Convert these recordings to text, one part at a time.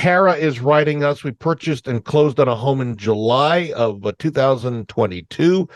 Tara is writing us. We purchased and closed on a home in July of 2022.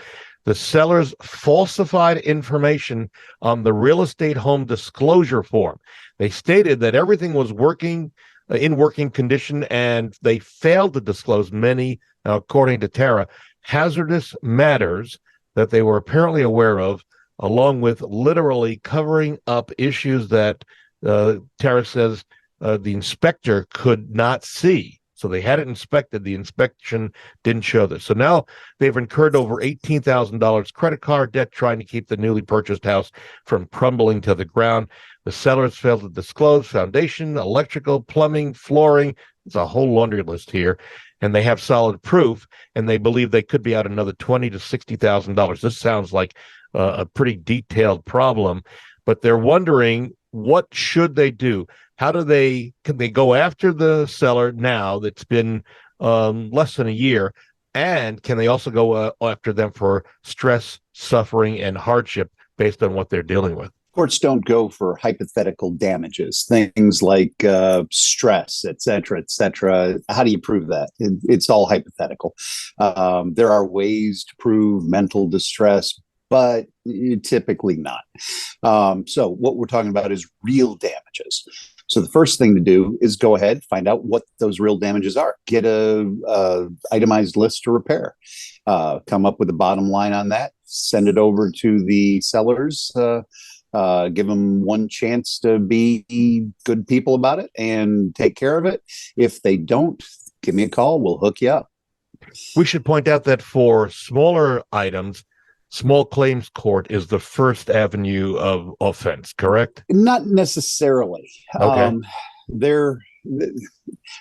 The sellers falsified information on the real estate home disclosure form. They stated that everything was working in working condition, and they failed to disclose many, according to Tara, hazardous matters that they were apparently aware of, along with literally covering up issues that Tara says the inspector could not see. So they had it inspected. The inspection didn't show this. So now they've incurred over $18,000 credit card debt trying to keep the newly purchased house from crumbling to the ground. The sellers failed to disclose foundation, electrical, plumbing, flooring. It's a whole laundry list here. And they have solid proof, and they believe they could be out another $20,000 to $60,000. This sounds like a pretty detailed problem, but they're wondering, what should they do? Can they go after the seller now that's been less than a year? And can they also go after them for stress, suffering, and hardship based on what they're dealing with? Courts don't go for hypothetical damages, things like stress, et cetera, et cetera. How do you prove that? It's all hypothetical. There are ways to prove mental distress, but typically not. So what we're talking about is real damages. So the first thing to do is go ahead, find out what those real damages are. Get a itemized list to repair. Come up with a bottom line on that. Send it over to the sellers. Give them one chance to be good people about it and take care of it. If they don't, give me a call. We'll hook you up. We should point out that for smaller items, small claims court is the first avenue of offense, correct? Not necessarily. Okay.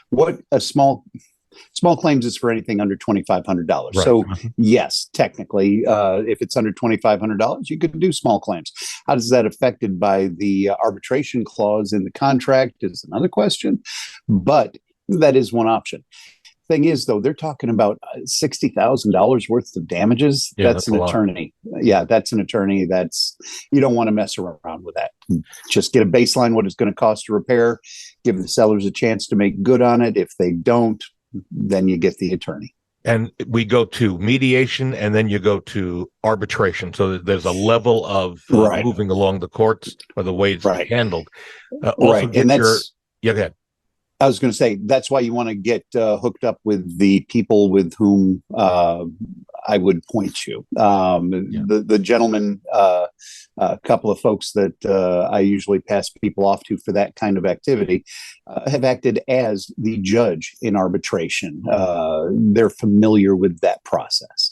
What a small claims is for anything under $2,500. Right. So yes, technically, if it's under $2,500, you could do small claims. How does that affected by the arbitration clause in the contract is another question, but that is one option. Thing is, though, they're talking about $60,000 worth of damages. Yeah, that's an attorney. Yeah, that's an attorney. You don't want to mess around with that. Just get a baseline what it's going to cost to repair. Give the sellers a chance to make good on it. If they don't, then you get the attorney. And we go to mediation, and then you go to arbitration. So there's a level of moving along the courts or the way it's handled. Right, and that's go ahead. I was going to say, that's why you want to get hooked up with the people with whom I would point you. The gentleman, a couple of folks that I usually pass people off to for that kind of activity have acted as the judge in arbitration. They're familiar with that process.